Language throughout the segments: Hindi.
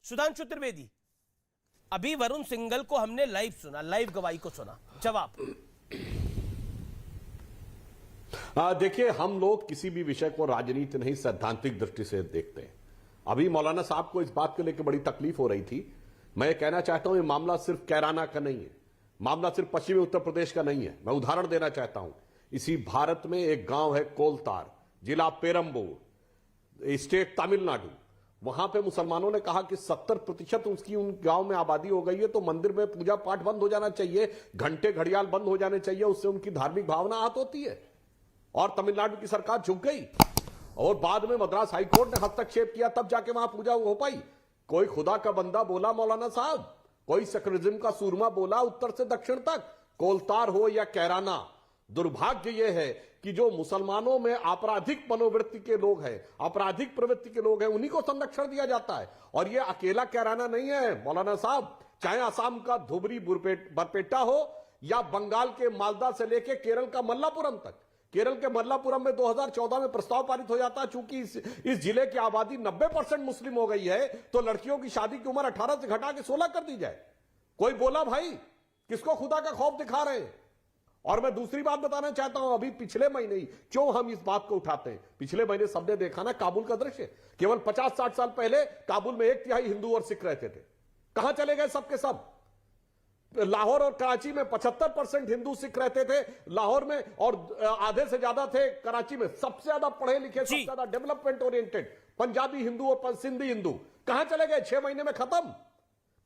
सुधांशु त्रिवेदी, अभी वरुण सिंघल को हमने लाइव सुना, लाइव गवाही को सुना, जवाब। देखिए, हम लोग किसी भी विषय को राजनीति नहीं सैद्धांतिक दृष्टि से देखते हैं। अभी मौलाना साहब को इस बात को लेकर बड़ी तकलीफ हो रही थी। मैं ये कहना चाहता हूं, ये मामला सिर्फ कैराना का नहीं है, मामला सिर्फ पश्चिमी उत्तर प्रदेश का नहीं है। मैं उदाहरण देना चाहता हूं। इसी भारत में एक गांव है कोलतार, जिला पेरम्बूर, स्टेट तमिलनाडु। वहां पे मुसलमानों ने कहा कि 70% उसकी उन गांव में आबादी हो गई है, तो मंदिर में पूजा पाठ बंद हो जाना चाहिए, घंटे घड़ियाल बंद हो जाने चाहिए, उससे उनकी धार्मिक भावना आहत होती है। और तमिलनाडु की सरकार झुक गई और बाद में मद्रास हाईकोर्ट ने हस्तक्षेप किया, तब जाके वहां पूजा हो पाई। कोई खुदा का बंदा बोला मौलाना साहब, कोई सेक्युलरिज्म का सूरमा बोला उत्तर से दक्षिण तक, कोलतार हो या कैराना। दुर्भाग्य यह है कि जो मुसलमानों में आपराधिक मनोवृत्ति के लोग हैं, आपराधिक प्रवृत्ति के लोग हैं, उन्हीं को संरक्षण दिया जाता है। और यह अकेला कैराना नहीं है मौलाना साहब, चाहे असम का धुबरी बरपेटा हो या बंगाल के मालदा से लेकर केरल का मल्लापुरम तक। केरल के मल्लापुरम में 2014 में प्रस्ताव पारित हो जाता है, चूंकि इस जिले की आबादी 90% मुस्लिम हो गई है, तो लड़कियों की शादी की उम्र 18 से घटा के 16 कर दी जाए। कोई बोला भाई, किसको खुदा का खौफ दिखा रहे हैं? और मैं दूसरी बात बताना चाहता हूं, अभी पिछले महीने ही, क्यों हम इस बात को उठाते हैं, पिछले महीने सबने देखा ना काबुल का दृश्य। केवल 50-60 साल पहले काबुल में 1/3 हिंदू और सिख रहते थे। कहां चले गए सबके सब? लाहौर और कराची में 75% हिंदू सिख रहते थे लाहौर में, और आधे से ज्यादा थे कराची में। सबसे ज्यादा पढ़े लिखे, सबसे ज्यादा डेवलपमेंट ओरिएंटेड पंजाबी हिंदू और सिंधी हिंदू कहां चले गए? 6 महीने में खत्म।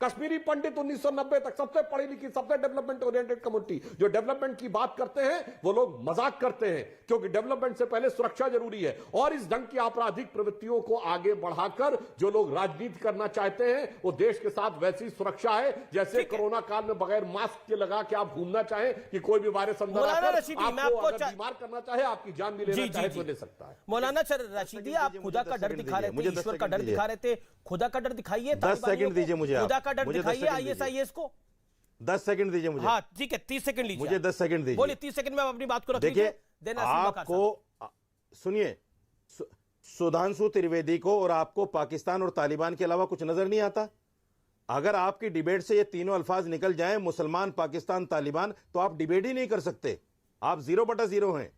कश्मीरी पंडित 1990 तक सबसे पढ़ी लिखी, सबसे डेवलपमेंट ओरिएंटेड कम्युनिटी। जो डेवलपमेंट की बात करते हैं वो लोग मजाक करते हैं, क्योंकि डेवलपमेंट से पहले सुरक्षा जरूरी है। और इस ढंग की आपराधिक प्रवृत्तियों को आगे बढ़ाकर जो लोग राजनीति करना चाहते हैं, वो देश के साथ वैसी सुरक्षा है जैसे कोरोना काल में बगैर मास्क के लगा के आप घूमना चाहें कि कोई भी वायरस अंदर आकर आपको अगर बीमार करना चाहे, आपकी जान भी लेना चाहे तो ले सकता है। मौलाना रशीदी, आप खुदा का डर दिखा रहे थे, ईश्वर का डर दिखा रहे थे, खुदा का डर दिखाइए। 10 सेकंड दीजिए मुझे, खुदा का डर दिखाइए ISIS को। 10 सेकंड दीजिए मुझे। हाँ ठीक है, 30 सेकंड लीजिए, मुझे 10 सेकंड दीजिए। बोलिए 30 सेकंड में आप अपनी बात को रखिए। देखिए, आपको सुनिए, सुधांशु त्रिवेदी को और आपको पाकिस्तान और तालिबान के अलावा कुछ नजर नहीं आता? अगर आपकी डिबेट से ये तीनों अल्फाज निकल जाएं, मुसलमान, पाकिस्तान, तालिबान, तो आप डिबेट ही नहीं कर सकते। आप 0/0 हैं।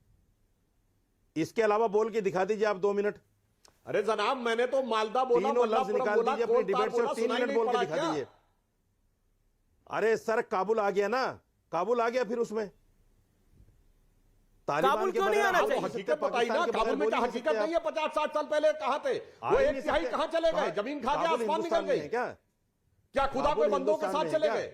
इसके अलावा बोल के दिखा दीजिए आप 2 मिनट। अरे जनाब, मैंने तो मालदा बोला, तीनों लफ्ज निकाल दीजिए अपनी डिबेट से, 3 मिनट बोल के दिखा दीजिए। अरे सर, काबुल आ गया ना, काबुल आ गया, फिर उसमें तालिबान के नहीं आना चाहिए। हकीकत बताइए ना, काबुल में क्या हकीकत नहीं है? 50-60 साल पहले कहाँ थे वो? 1/3 कहाँ चले गए? जमीन खा के आसमान निकल गई क्या? खुदा के बंदों के साथ चले गए?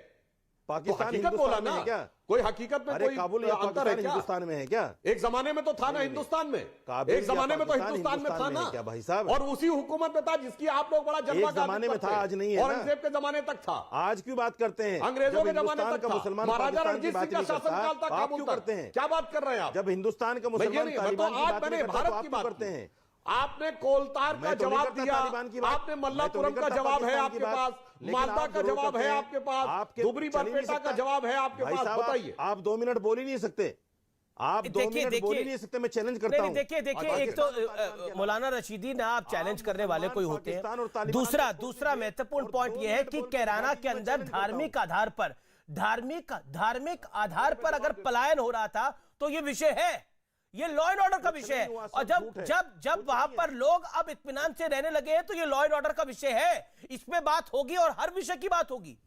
पाकिस्तान हकीकत बोला ना, क्या कोई हकीकत में कोई काबुल या अंतर है क्या? हिंदुस्तान में है क्या? एक जमाने में तो था ना हिंदुस्तान में, एक जमाने में तो हिंदुस्तान में था ना क्या भाई साहब? और उसी हुकूमत में था जिसकी आप लोग बड़ा जलवा जमाने में था, आज नहीं है। औरंगजेब के जमाने तक था। आज क्यों बात करते हैं? अंग्रेजों के जमाने तक था। मुसलमान महाराजा रणजीत सिंह का शासनकाल था काबुल करते हैं। क्या बात कर रहे हैं आप? जब हिंदुस्तान का मुसलमान आज मैंने भारत की बात करते हैं। आपने कोलतार का जवाब दिया, आपने मल्लापुरम का जवाब है आपके पास, मालदा का जवाब है आपके पास, धुबरी बरपेटा का जवाब है आपके पास। बताइए, आप 2 मिनट बोल ही नहीं सकते। आप 2 मिनट बोल ही नहीं सकते। मैं चैलेंज करता हूं। देखिए, एक तो मौलाना रशीदी ना, आप चैलेंज करने वाले कोई होते हैं। दूसरा महत्वपूर्ण पॉइंट यह है कि कैराना के अंदर धार्मिक आधार पर अगर पलायन हो रहा था तो यह विषय है, ये लॉ एंड ऑर्डर का विषय है। और जब वहां पर लोग अब इत्मीनान से रहने लगे हैं, तो ये लॉ एंड ऑर्डर का विषय है, इसमें बात होगी और हर विषय की बात होगी।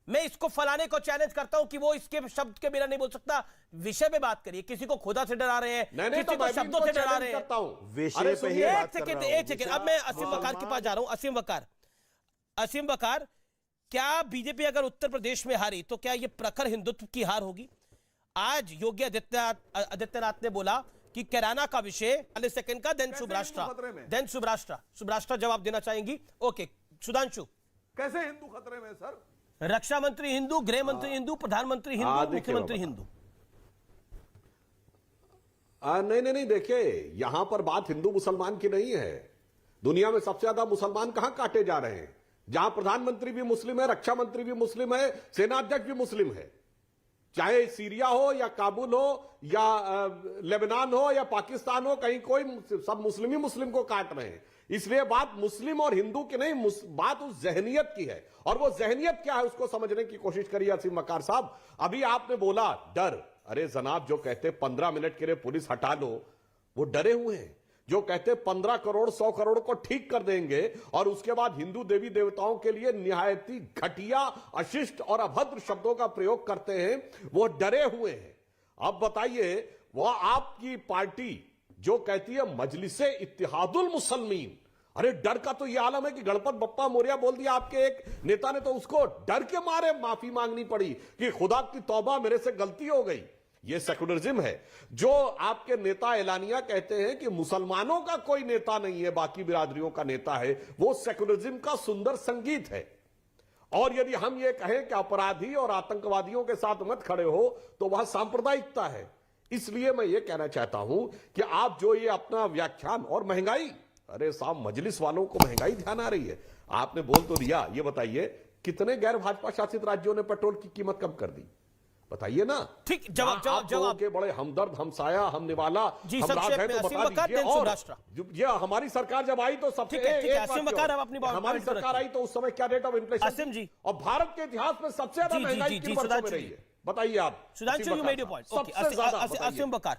मैं इसको फलाने को चैलेंज करता हूं कि वो इसके शब्द के बिना नहीं बोल सकता। विषय पे बात करिए। किसी को खुदा से डरा रहे हैं, किसी को शब्दों से डरा रहे हैं। एक सेकेंड, अब मैं असीम वकार के पास जा रहा हूं। असीम वकार, क्या बीजेपी अगर उत्तर प्रदेश में हारी तो क्या ये प्रखर हिंदुत्व की हार होगी? आज योगी आदित्यनाथ ने बोला कि कैराना का विषय 40 सेकंड का, देन सुब्राष्ट्रा जवाब देना चाहेंगी। ओके, सुधांशु, कैसे हिंदू खतरे में सर? रक्षा मंत्री हिंदू, गृह मंत्री हिंदू, प्रधानमंत्री हिंदू, मुख्यमंत्री हिंदू। नहीं, देखिए, यहां पर बात हिंदू मुसलमान की नहीं है। दुनिया में सबसे ज्यादा मुसलमान कहां काटे जा रहे हैं? जहां प्रधानमंत्री भी मुस्लिम है, रक्षा मंत्री भी मुस्लिम है, सेनाध्यक्ष भी मुस्लिम है। चाहे सीरिया हो या काबुल हो या लेबनान हो या पाकिस्तान हो, कहीं कोई सब मुस्लिम ही मुस्लिम को काट रहे हैं। इसलिए बात मुस्लिम और हिंदू की नहीं, बात उस जहनियत की है। और वो जहनियत क्या है उसको समझने की कोशिश करिए असीम वकार साहब। अभी आपने बोला डर, अरे जनाब जो कहते 15 मिनट के लिए पुलिस हटा लो, वो डरे हुए हैं। जो कहते 15 करोड़ 100 करोड़ को ठीक कर देंगे और उसके बाद हिंदू देवी देवताओं के लिए निहायती घटिया, अशिष्ट और अभद्र शब्दों का प्रयोग करते हैं, वो डरे हुए हैं। अब बताइए, वो आपकी पार्टी जो कहती है मजलिसे इत्तिहादुल मुसलमीन, अरे डर का तो यह आलम है कि गणपत बप्पा मोरिया बोल दिया आपके एक नेता ने, तो उसको डर के मारे माफी मांगनी पड़ी कि खुदा की तौबा मेरे से गलती हो गई। यह सेकुलरिज्म है। जो आपके नेता एलानिया कहते हैं कि मुसलमानों का कोई नेता नहीं है, बाकी बिरादरियों का नेता है, वो सेकुलरिज्म का सुंदर संगीत है। और यदि हम ये कहें कि अपराधी और आतंकवादियों के साथ मत खड़े हो, तो वह सांप्रदायिकता है। इसलिए मैं ये कहना चाहता हूं कि आप जो ये अपना व्याख्यान और महंगाई, अरे साहब मजलिस वालों को महंगाई ध्यान आ रही है, आपने बोल तो दिया। ये बताइए कितने गैर भाजपा शासित राज्यों ने पेट्रोल की कीमत कम कर दी, बताइए ना। ठीक, जवाब के बड़े हमदर्द, हमसाया, हम निवाला, जी, हम राज है, तो बता दीजिए। और ये हमारी सरकार जब आई तो सबसे हमारी सरकार आई तो उस समय क्या रेट ऑफ इन्फ्लेशन आसिम जी, और भारत के इतिहास में सबसे ज्यादा महंगाई किन वर्षों में रही है, बताइए आप। Sudhanshu, you made your point. Okay, Asim Bakar.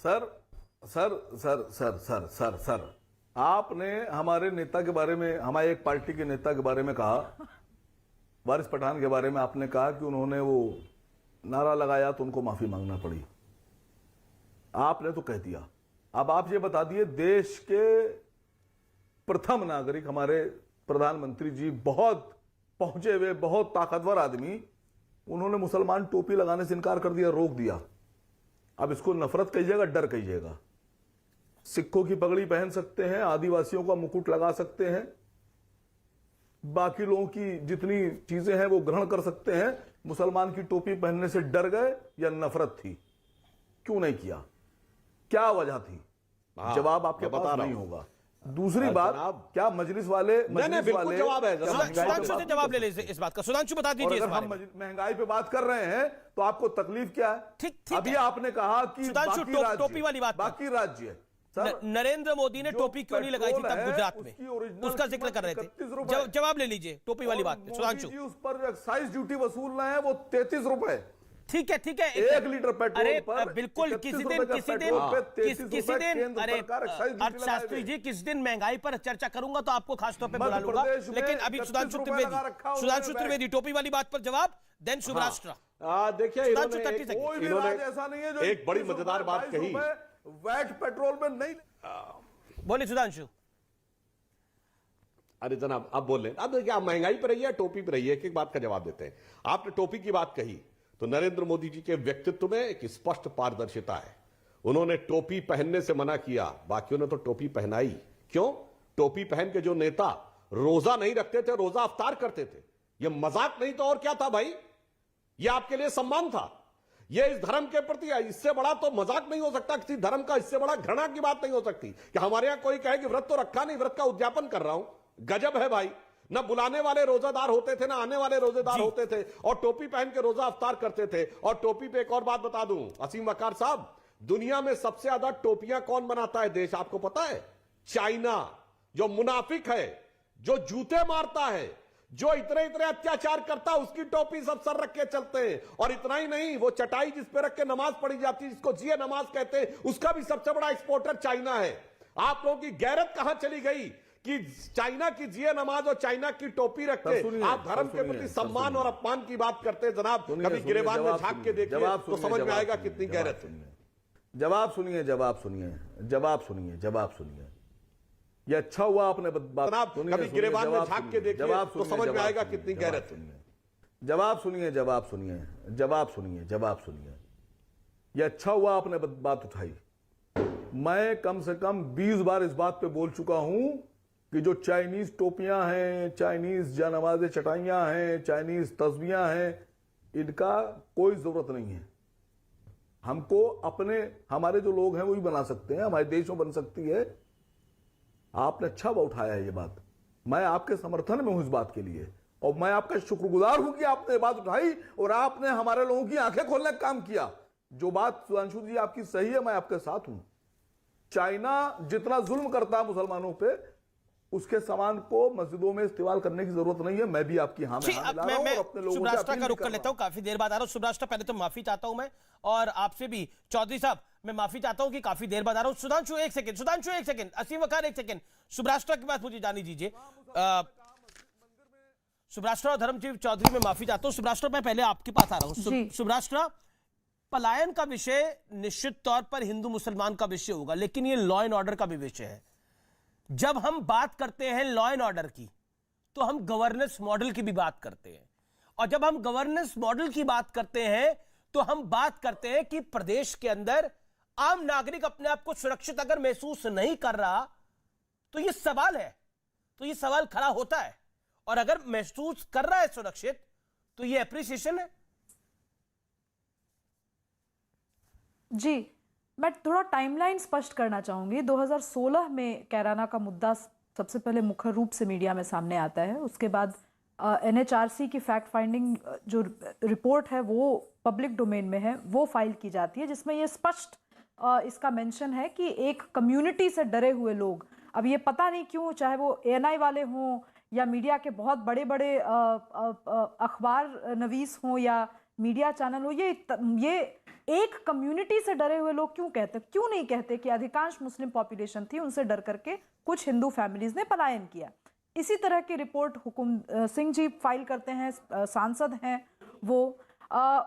Sir sir sir sir sir sir sir आपने हमारे नेता के बारे में, हमारे एक पार्टी के नेता के बारे में कहा, वारिस पठान के बारे में आपने कहा कि उन्होंने वो नारा लगाया तो उनको माफी मांगना पड़ी। आपने तो कह दिया। अब आप ये बता दिए, देश के प्रथम नागरिक हमारे प्रधानमंत्री जी, बहुत पहुंचे हुए, बहुत ताकतवर आदमी, उन्होंने मुसलमान टोपी लगाने से इनकार कर दिया, रोक दिया। अब इसको नफरत कहिएगा, डर कहिएगा। सिखों की पगड़ी पहन सकते हैं, आदिवासियों का मुकुट लगा सकते हैं, बाकी लोगों की जितनी चीजें हैं वो ग्रहण कर सकते हैं। मुसलमान की टोपी पहनने से डर गए या नफरत थी? क्यों नहीं किया? क्या वजह थी? जवाब आपके पास नहीं होगा। दूसरी बात, क्या मजलिस वाले जवाब है, सुधांशु से जवाब ले लीजिए इस बात का। सुधांशु बता दीजिए, अगर हम महंगाई पे बात कर रहे हैं तो आपको तकलीफ क्या है? ठीक अभी आपने कहा कि टोपी वाली बात, बाकी राज्य, नरेंद्र मोदी ने टोपी क्यों नहीं लगाई थी तब गुजरात में, उसका जिक्र कर रहे थे। जवाब ले लीजिए टोपी वाली बात पे सुधांशु। उस पर एक्साइज ड्यूटी वसूल रहे हैं, वो 33 रुपए। ठीक है, ठीक है, 1 लीटर पेट्रोल पर बिल्कुल किसी दिन अरे अर्थशास्त्री जी, किस दिन महंगाई पर चर्चा करूंगा तो आपको खासतौर पे बुला लूंगा। लेकिन अभी सुधांशु त्रिवेदी टोपी वाली बात पर जवाब, देन शुभराष्ट्र। देखिए इन्होंने ऐसा नहीं है जो एक बड़ी मजेदार बात कही, वैट पेट्रोल में नहीं। बोलिए सुधांशु। अरे जनाब अब बोल रहे हैं, अब देखिए आप महंगाई पर रही है, टोपी पर रही है, एक बात का जवाब देते हैं। आपने टोपी की बात कही तो नरेंद्र मोदी जी के व्यक्तित्व में एक स्पष्ट पारदर्शिता है। उन्होंने टोपी पहनने से मना किया, बाकियों ने तो टोपी पहनाई। क्यों? टोपी पहन के जो नेता रोजा नहीं रखते थे, रोजा अफ्तार करते थे। यह मजाक नहीं तो और क्या था भाई? यह आपके लिए सम्मान था। यह इस धर्म के प्रति, इससे बड़ा तो मजाक नहीं हो सकता किसी धर्म का, इससे बड़ा घृणा की बात नहीं हो सकती कि हमारे यहां कोई कहे कि व्रत तो रखा नहीं, व्रत का उद्यापन कर रहा हूं। गजब है भाई। न बुलाने वाले रोजादार होते थे, ना आने वाले रोजेदार होते थे, और टोपी पहन के रोजा अफ्तार करते थे। और टोपी पे एक और बात बता दूं असीम वकार साहब, दुनिया में सबसे ज्यादा टोपियां कौन बनाता है देश, आपको पता है? चाइना, जो मुनाफिक है, जो जूते मारता है, जो इतने अत्याचार करता है, उसकी टोपी सब सर रख के चलते हैं। और इतना ही नहीं, वो चटाई जिस पे रख के नमाज पढ़ी जाती है, जिसको जिये नमाज कहते हैं, उसका भी सबसे बड़ा एक्सपोर्टर चाइना है। आप लोगों की गैरत कहां चली गई कि चाइना की जिये नमाज और चाइना की टोपी रखते, आप धर्म के प्रति सम्मान और अपमान की बात करते हैं। जनाब कभी गिरेबान में झांक के देखिए तो समझ में आएगा कितनी गैरत है। जवाब सुनिए, जवाब सुनिए, जवाब सुनिए, जवाब सुनिए। ये अच्छा हुआ आपने बात, कभी गिरेबान में झांक के देखिए तो समझ में आएगा कितनी गैरत है। जवाब सुनिए, जवाब सुनिए, जवाब सुनिए, जवाब सुनिए। ये अच्छा हुआ आपने बात उठाई। मैं कम से कम 20 बार इस बात पे बोल चुका हूं कि जो चाइनीज टोपियां हैं, चाइनीज जानमाज़े चटाइयां हैं, चाइनीज तस्बीहां हैं, इनका कोई जरूरत नहीं है। हमको अपने, हमारे जो लोग हैं वो भी बना सकते हैं, हमारे देश में बन सकती है। आपने अच्छा उठाया ये बात, मैं आपके समर्थन में हूं इस बात के लिए, और मैं आपका शुक्रगुजार हूं कि आपने ये बात उठाई और आपने हमारे लोगों की आंखें खोलने का काम किया। जो बात सुधांशु जी आपकी सही है, मैं आपके साथ हूं। चाइना जितना जुल्म करता है मुसलमानों पे, उसके सामान को मस्जिदों में इस्तेमाल करने की जरूरत नहीं है। मैं भी आपकी हाँ में हाँ मिला रहा हूं और अपने लोगों से सुब्राष्ट्रा अपील का भी रुख कर कर रहा लेता हूं, काफी देर बाद आ रहा हूं। सुब्राष्ट्रा, पहले तो माफी चाहता हूं मैं, और आपसे भी चौधरी साहब मैं माफी चाहता हूं कि काफी देर बाद आ रहा हूं। सुधांशु एक सेकंड, असीम वकार एक सेकंड, सुब्राष्ट्रा की बात मुझे जानी दीजिए। सुब्राष्ट्रा और धर्मजीव चौधरी मैं माफी चाहता हूं। सुब्राष्ट्रा मैं पहले आपके पास आ रहा हूं। सुब्राष्ट्रा, पलायन का विषय निश्चित तौर पर हिंदू मुसलमान का विषय होगा, लेकिन ये लॉ एंड ऑर्डर का भी विषय है। जब हम बात करते हैं लॉ एंड ऑर्डर की, तो हम गवर्नेंस मॉडल की भी बात करते हैं, और जब हम गवर्नेंस मॉडल की बात करते हैं तो हम बात करते हैं कि प्रदेश के अंदर आम नागरिक अपने आप को सुरक्षित अगर महसूस नहीं कर रहा, तो यह सवाल है, तो यह सवाल खड़ा होता है। और अगर महसूस कर रहा है सुरक्षित, तो यह एप्रिसिएशन है। जी, मैं थोड़ा टाइमलाइन स्पष्ट करना चाहूंगी। 2016 में कैराना का मुद्दा सबसे पहले मुख्य रूप से मीडिया में सामने आता है। उसके बाद NHRC की फैक्ट फाइंडिंग जो रिपोर्ट है वो पब्लिक डोमेन में है, वो फाइल की जाती है, जिसमें ये स्पष्ट इसका मेंशन है कि एक कम्युनिटी से डरे हुए लोग, अब ये पता नहीं क्यों, चाहे वो ANI वाले हों या मीडिया के बहुत बड़े बड़े अखबार नवीस हों या मीडिया चैनल हो, ये एक कम्युनिटी से डरे हुए लोग क्यों कहते, क्यों नहीं कहते कि अधिकांश मुस्लिम पॉपुलेशन थी, उनसे डर करके कुछ हिंदू फैमिलीज ने पलायन किया। इसी तरह की रिपोर्ट हुकुम सिंह जी फाइल करते हैं, सांसद हैं वो।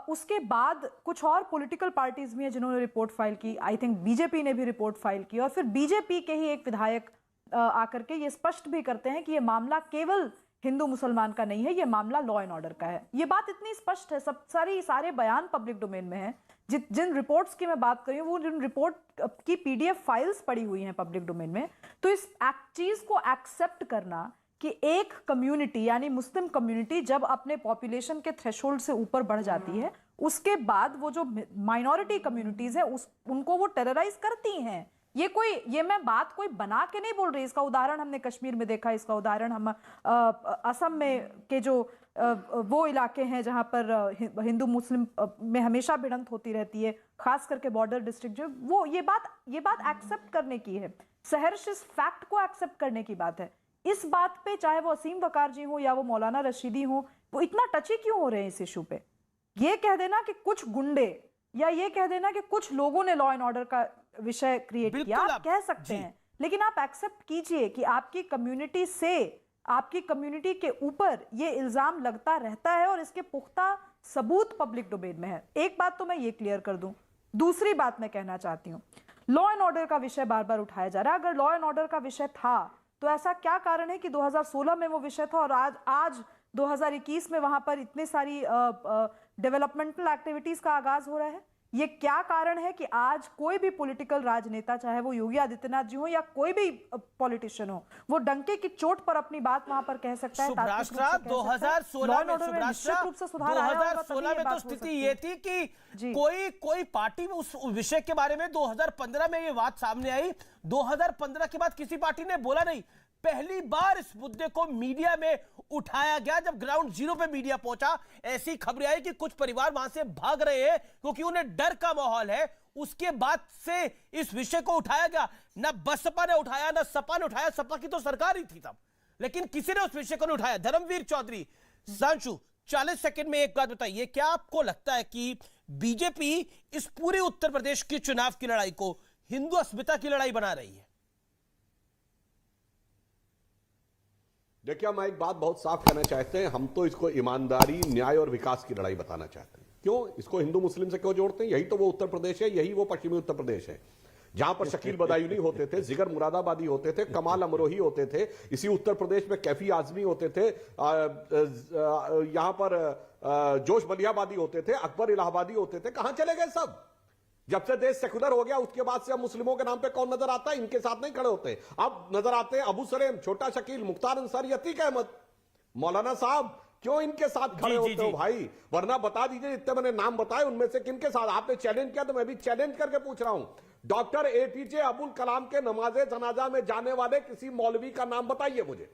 उसके बाद कुछ और पॉलिटिकल पार्टीज भी हैं जिन्होंने रिपोर्ट फाइल की। आई थिंक बीजेपी ने भी रिपोर्ट फाइल की, और फिर बीजेपी के ही एक विधायक आकर के ये स्पष्ट भी करते हैं कि ये मामला केवल हिंदू मुसलमान का नहीं है, ये मामला लॉ एंड ऑर्डर का है। ये बात इतनी स्पष्ट है, सारे बयान पब्लिक डोमेन में हैं। जिन रिपोर्ट्स की मैं बात कर रही हूँ, वो जिन रिपोर्ट की PDF फाइल्स पड़ी हुई हैं पब्लिक डोमेन में। तो इस चीज को एक्सेप्ट करना कि एक कम्युनिटी यानी मुस्लिम कम्युनिटी जब अपने पॉपुलेशन के थ्रेशोल्ड से ऊपर बढ़ जाती है, उसके बाद वो जो माइनॉरिटी कम्युनिटीज है उनको वो टेरराइज करती हैं। ये मैं बात कोई बना के नहीं बोल रही। इसका उदाहरण हमने कश्मीर में देखा, इसका उदाहरण हम असम में के जो वो इलाके हैं जहां पर हिंदू मुस्लिम में हमेशा भिड़ंत होती रहती है, खास करके बॉर्डर डिस्ट्रिक्ट जो वो, ये बात एक्सेप्ट करने की है। सहर्ष इस फैक्ट को एक्सेप्ट करने की बात है। इस बात पे चाहे वो असीम वकार जी हो या वो मौलाना रशीदी हो, वो इतना टची क्यों हो रहे हैं इस इशू पे? ये कह देना कि कुछ गुंडे या ये कह देना कि कुछ लोगों ने लॉ एंड ऑर्डर का विषय क्रिएट किया, आप कह सकते हैं, लेकिन आप एक्सेप्ट कीजिए कि आपकी कम्युनिटी से, आपकी कम्युनिटी के ऊपर ये इल्जाम लगता रहता है और इसके पुख्ता सबूत पब्लिक डोमेन में है। एक बात तो मैं ये क्लियर कर दूं। दूसरी बात मैं कहना चाहती हूं, लॉ एंड ऑर्डर का विषय बार बार उठाया जा रहा है। अगर लॉ एंड ऑर्डर का विषय था तो ऐसा क्या कारण है कि 2016 में वो विषय था और आज 2021 में वहां पर इतनी सारी डेवलपमेंटल एक्टिविटीज का आगाज हो रहा है? ये क्या कारण है कि आज कोई भी पॉलिटिकल राजनेता, चाहे वो योगी आदित्यनाथ जी हो या कोई भी पॉलिटिशियन हो, वो डंके की चोट पर अपनी बात वहां पर कह सकता है। 2016 में तो स्थिति ये थी कि कोई पार्टी उस विषय के बारे में 2015 में ये बात सामने आई। 2015 के बाद किसी पार्टी ने बोला नहीं। पहली बार इस मुद्दे को मीडिया में उठाया गया जब ग्राउंड जीरो पे मीडिया पहुंचा। ऐसी खबरें आई कि कुछ परिवार वहां से भाग रहे हैं क्योंकि उन्हें डर का माहौल है। उसके बाद से इस विषय को उठाया गया। ना बसपा ने उठाया, ना सपा ने उठाया। सपा की तो सरकार ही थी तब, लेकिन किसी ने उस विषय को नहीं उठाया। धर्मवीर चौधरी, सांशु, 40 सेकंड में एक बात बताइए, क्या आपको लगता है कि बीजेपी इस पूरे उत्तर प्रदेश की चुनाव की लड़ाई को हिंदू अस्मिता की लड़ाई बना रही है? देखिए, हम एक बात बहुत साफ कहना चाहते हैं, हम तो इसको ईमानदारी, न्याय और विकास की लड़ाई बताना चाहते हैं। क्यों इसको हिंदू मुस्लिम से क्यों जोड़ते हैं? यही तो वो उत्तर प्रदेश है, यही वो पश्चिमी उत्तर प्रदेश है जहां पर शकील बदायूनी होते थे, जिगर मुरादाबादी होते थे, कमाल अमरोही होते थे। इसी उत्तर प्रदेश में कैफी आजमी होते थे, यहां पर जोश बलियाबादी होते थे, अकबर इलाहाबादी होते थे। कहां चले गए सब? जब से देश सेकुलर हो गया उसके बाद से अब मुस्लिमों के नाम पे कौन नजर आता है? इनके साथ नहीं खड़े होते। अब नजर आते हैं अबू सलेम, छोटा शकील, मुख्तार अंसारी, अतीक अहमद। मौलाना साहब क्यों इनके साथ खड़े होते हो भाई? वरना बता दीजिए, इतने मैंने नाम बताए, उनमें से किनके साथ आपने चैलेंज किया? तो मैं भी चैलेंज करके पूछ रहा हूं, डॉक्टर APJ अब्दुल कलाम के नमाजे जनाजा में जाने वाले किसी मौलवी का नाम बताइए मुझे।